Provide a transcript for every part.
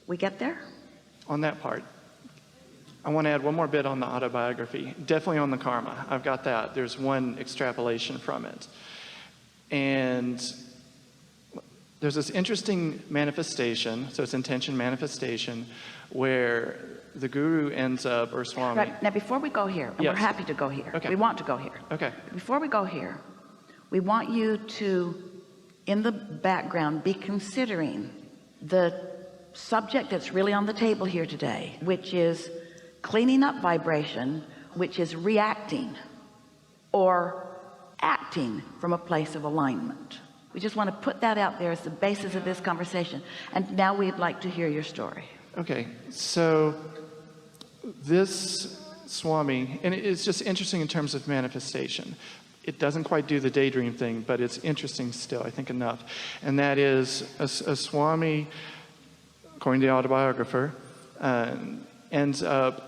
We get there? On that part. I want to add one more bit on the autobiography. Definitely on the karma. I've got that. There's one extrapolation from it. And there's this interesting manifestation, so it's intention manifestation, where the guru ends up, or Swami. Right. Now, before we go here, and Yes. we're happy to go here. Okay. We want to go here. Okay. Before we go here, we want you to, in the background, be considering the subject that's really on the table here today, which is cleaning up vibration, which is reacting or acting from a place of alignment. We just want to put that out there as the basis of this conversation. And now we'd like to hear your story. Okay, so this Swami, and it's just interesting in terms of manifestation. It doesn't quite do the daydream thing, but it's interesting still, I think, enough. And that is a Swami, according to the autobiographer, ends up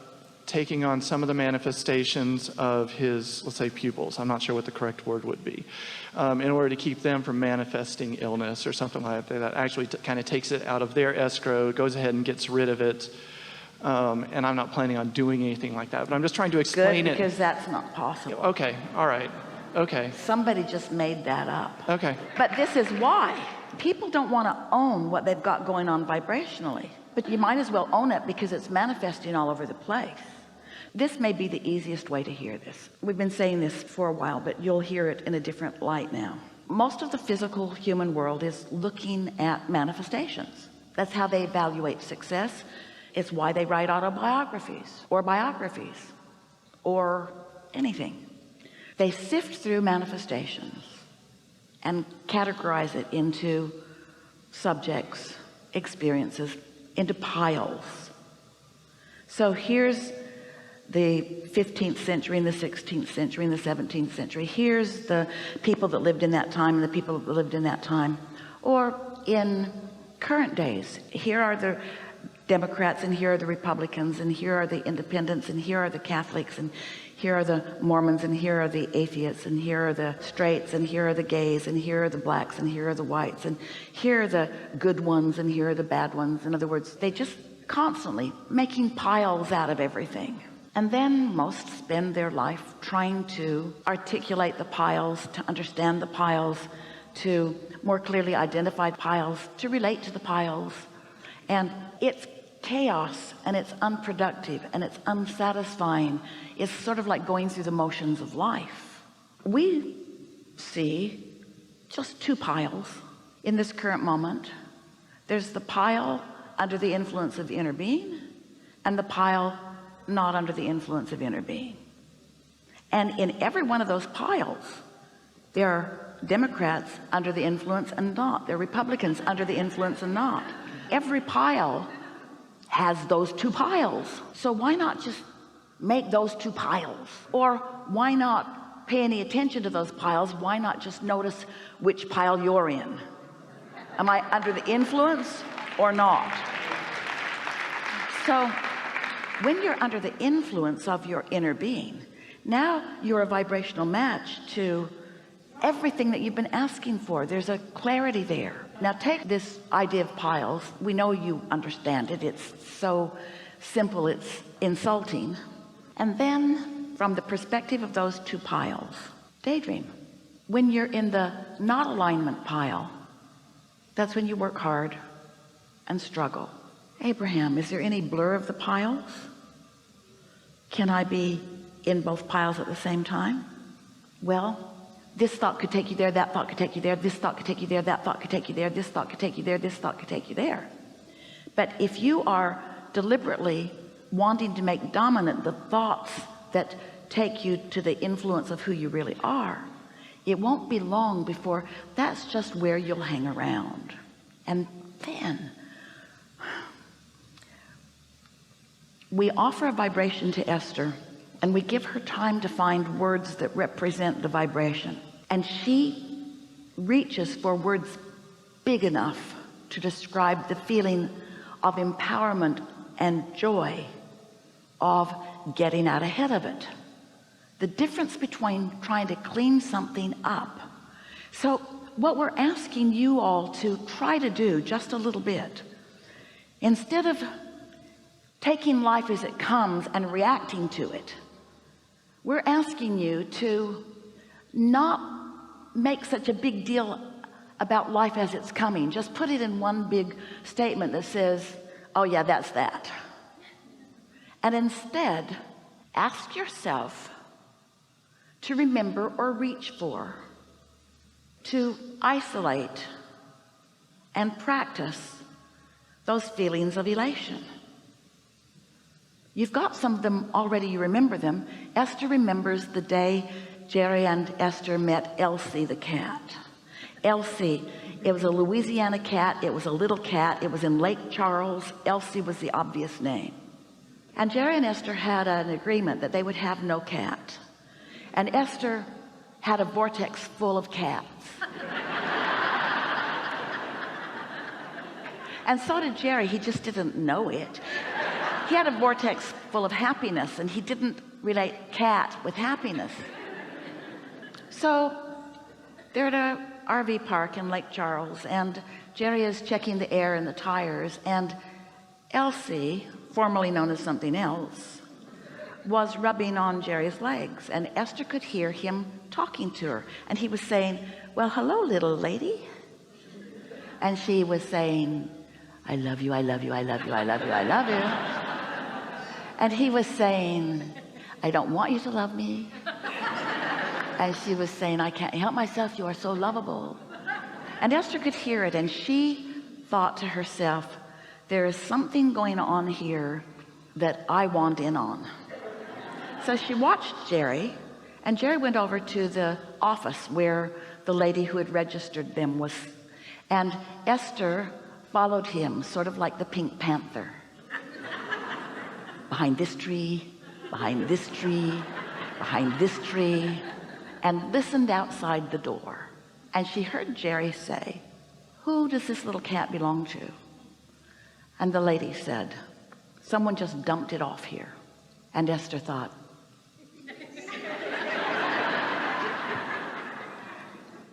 taking on some of the manifestations of his, let's say, pupils. I'm not sure what the correct word would be, in order to keep them from manifesting illness or something like that. That actually kind of takes it out of their escrow, goes ahead and gets rid of it. And I'm not planning on doing anything like that, but I'm just trying to explain it. Good, because that's not possible. Okay, all right, okay. Somebody just made that up. Okay. But this is why. People don't want to own what they've got going on vibrationally. But you might as well own it because it's manifesting all over the place. This may be the easiest way to hear this. We've been saying this for a while, but you'll hear it in a different light now. Most of the physical human world is looking at manifestations. That's how they evaluate success. It's why they write autobiographies or biographies or anything. They sift through manifestations and categorize it into subjects, experiences, into piles. So here's the 15th century and the 16th century and the 17th century. Here's the people that lived in that time and the people that lived in that time. Or in current days, here are the Democrats and here are the Republicans and here are the independents and here are the Catholics and here are the Mormons and here are the atheists and here are the straights and here are the gays and here are the blacks and here are the whites and here are the good ones and here are the bad ones. In other words, they just constantly making piles out of everything. And then most spend their life trying to articulate the piles, to understand the piles, to more clearly identify piles, to relate to the piles. And it's chaos and it's unproductive and it's unsatisfying. It's sort of like going through the motions of life. We see just two piles in this current moment. There's the pile under the influence of inner being and the pile not under the influence of inner being. And in every one of those piles, there are Democrats under the influence and not. There are Republicans under the influence and not. Every pile has those two piles. So why not just make those two piles? Or why not pay any attention to those piles? Why not just notice which pile you're in? Am I under the influence or not? So when you're under the influence of your inner being, now you're a vibrational match to everything that you've been asking for. There's a clarity there. Now take this idea of piles. We know you understand it. It's so simple, it's insulting. And then from the perspective of those two piles, daydream. When you're in the not alignment pile, that's when you work hard and struggle. Abraham, is there any blur of the piles? Can I be in both piles at the same time? Well, this thought could take you there, that thought could take you there, this thought could take you there, that thought could take you there, this thought could take you there, this thought could take you there. But if you are deliberately wanting to make dominant the thoughts that take you to the influence of who you really are, it won't be long before that's just where you'll hang around. And then we offer a vibration to Esther and we give her time to find words that represent the vibration, and she reaches for words big enough to describe the feeling of empowerment and joy of getting out ahead of it, the difference between trying to clean something up. So what we're asking you all to try to do just a little bit Instead of taking life as it comes and reacting to it, we're asking you to not make such a big deal about life as it's coming. Just put it in one big statement that says, oh yeah, that's that. And instead, ask yourself to remember or reach for, to isolate and practice those feelings of elation. You've got some of them already, you remember them. Esther remembers the day Jerry and Esther met Elsie the cat. Elsie, it was a Louisiana cat, it was a little cat, it was in Lake Charles. Elsie was the obvious name. And Jerry and Esther had an agreement that they would have no cat. And Esther had a vortex full of cats. And so did Jerry. He just didn't know it. He had a vortex full of happiness, and he didn't relate cat with happiness. So they're at a RV park in Lake Charles, and Jerry is checking the air and the tires, and Elsie, formerly known as something else, was rubbing on Jerry's legs, and Esther could hear him talking to her, and he was saying, well, hello, little lady. And she was saying, I love you, I love you, I love you, I love you, I love you. And he was saying, I don't want you to love me. And she was saying, I can't help myself, you are so lovable. And Esther could hear it, and she thought to herself, there is something going on here that I want in on. So she watched Jerry, and Jerry went over to the office where the lady who had registered them was, and Esther followed him, sort of like the Pink Panther, behind this tree, behind this tree, behind this tree, and listened outside the door. And she heard Jerry say, who does this little cat belong to? And the lady said, someone just dumped it off here. And Esther thought,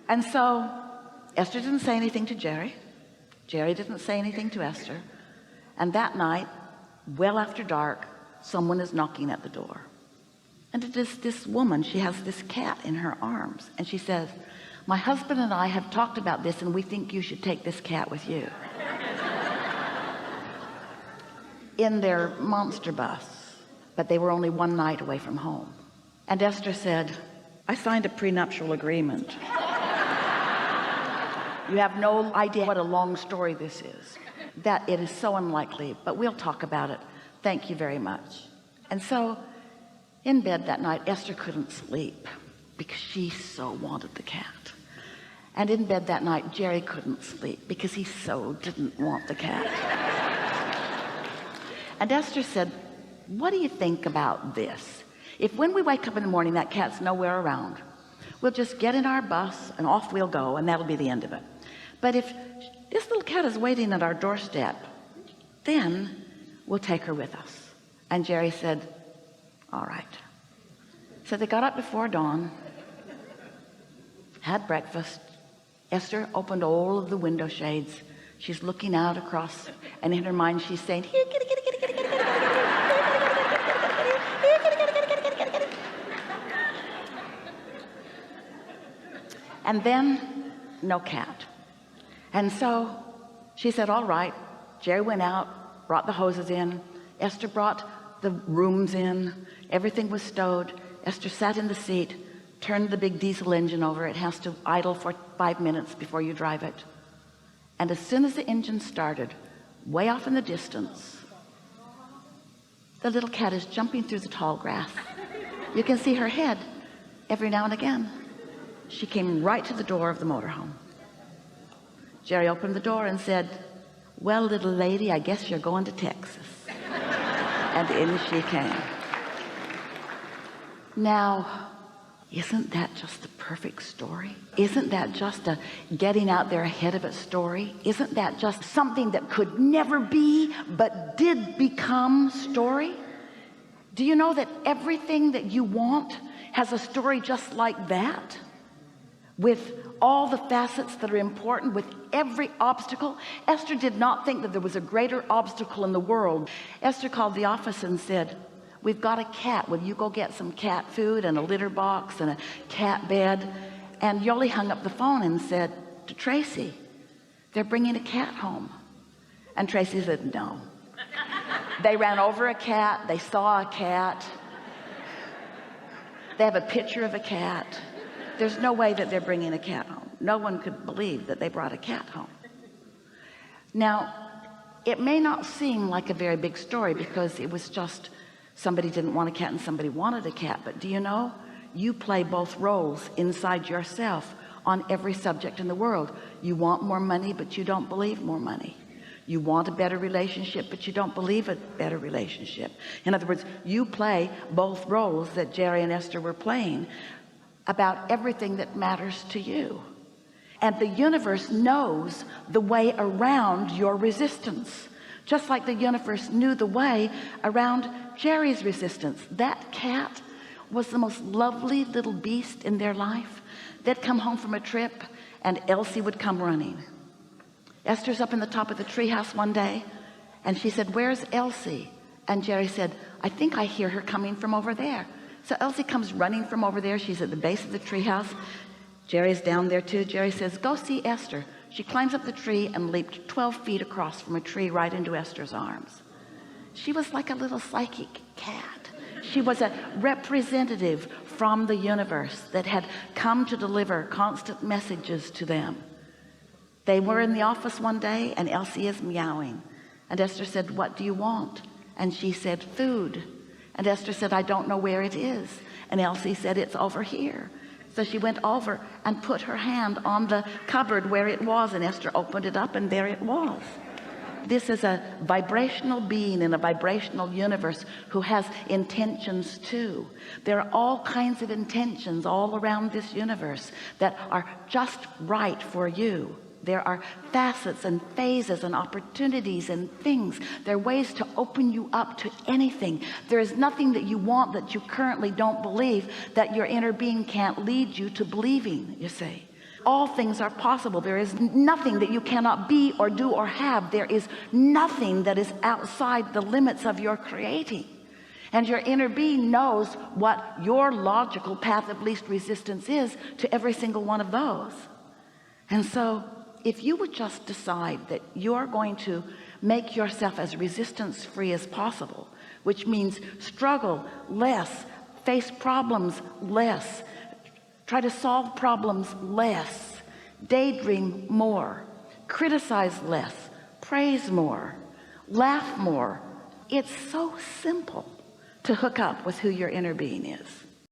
and so Esther didn't say anything to Jerry. Jerry didn't say anything to Esther. And that night, well after dark, someone is knocking at the door. And it is this woman. She has this cat in her arms. And she says, my husband and I have talked about this, and we think you should take this cat with you. In their monster bus. But they were only one night away from home. And Esther said, I signed a prenuptial agreement. You have no idea what a long story this is. That it is so unlikely, but we'll talk about it. Thank you very much. And so in bed that night, Esther couldn't sleep because she so wanted the cat. And in bed that night, Jerry couldn't sleep because he so didn't want the cat. And Esther said, what do you think about this? If when we wake up in the morning, that cat's nowhere around, we'll just get in our bus and off we'll go, and that'll be the end of it. But if this little cat is waiting at our doorstep, then we'll take her with us. And Jerry said, all right. So they got up before dawn, had breakfast. Esther opened all of the window shades. She's looking out across, and in her mind she's saying, here, kitty, kitty, kitty, kitty, kitty, kitty, kitty, kitty, kitty. And then no cat. And so she said, all right. Jerry went out, brought the hoses in. Esther brought the rooms in. Everything was stowed. Esther sat in the seat, turned the big diesel engine over. It has to idle for 5 minutes before you drive it. And as soon as the engine started, way off in the distance, the little cat is jumping through the tall grass. You can see her head every now and again. She came right to the door of the motorhome. Jerry opened the door and said, well, little lady, I guess you're going to Texas. And in she came. Now, isn't that just the perfect story? Isn't that just a getting out there ahead of it story? Isn't that just something that could never be but did become story? Do you know that everything that you want has a story just like that? with all the facets that are important, with every obstacle. Esther did not think that there was a greater obstacle in the world. Esther called the office and said, we've got a cat. Will you go get some cat food and a litter box and a cat bed? And Yoli hung up the phone and said to Tracy, they're bringing a cat home. And Tracy said, no. They ran over a cat. They saw a cat. They have a picture of a cat. There's no way that they're bringing a cat home. No one could believe that they brought a cat home. Now, it may not seem like a very big story because it was just somebody didn't want a cat and somebody wanted a cat. But do you know, you play both roles inside yourself on every subject in the world. You want more money, but you don't believe more money. You want a better relationship, but you don't believe a better relationship. In other words, you play both roles that Jerry and Esther were playing about everything that matters to you. And the universe knows the way around your resistance, just like the universe knew the way around Jerry's resistance. That cat was the most lovely little beast in their life. They'd come home from a trip and Elsie would come running. Esther's up in the top of the treehouse one day and she said, where's Elsie? And Jerry said, I think I hear her coming from over there. So Elsie comes running from over there. She's at the base of the treehouse. Jerry's down there too. Jerry says, go see Esther. She climbs up the tree and leaped 12 feet across from a tree right into Esther's arms. She was like a little psychic cat. She was a representative from the universe that had come to deliver constant messages to them. They were in the office one day and Elsie is meowing. And Esther said, what do you want? And she said, food. And Esther said, I don't know where it is. And Elsie said, it's over here. So she went over and put her hand on the cupboard where it was, and Esther opened it up and there it was. This is a vibrational being in a vibrational universe who has intentions too. There are all kinds of intentions all around this universe that are just right for you. There are facets and phases and opportunities and things. There are ways to open you up to anything. There is nothing that you want that you currently don't believe that your inner being can't lead you to believing, you see. All things are possible. There is nothing that you cannot be or do or have. There is nothing that is outside the limits of your creating. And your inner being knows what your logical path of least resistance is to every single one of those. And so if you would just decide that you're going to make yourself as resistance free as possible, which means struggle less, face problems less, try to solve problems less, daydream more, criticize less, praise more, laugh more. It's so simple to hook up with who your inner being is.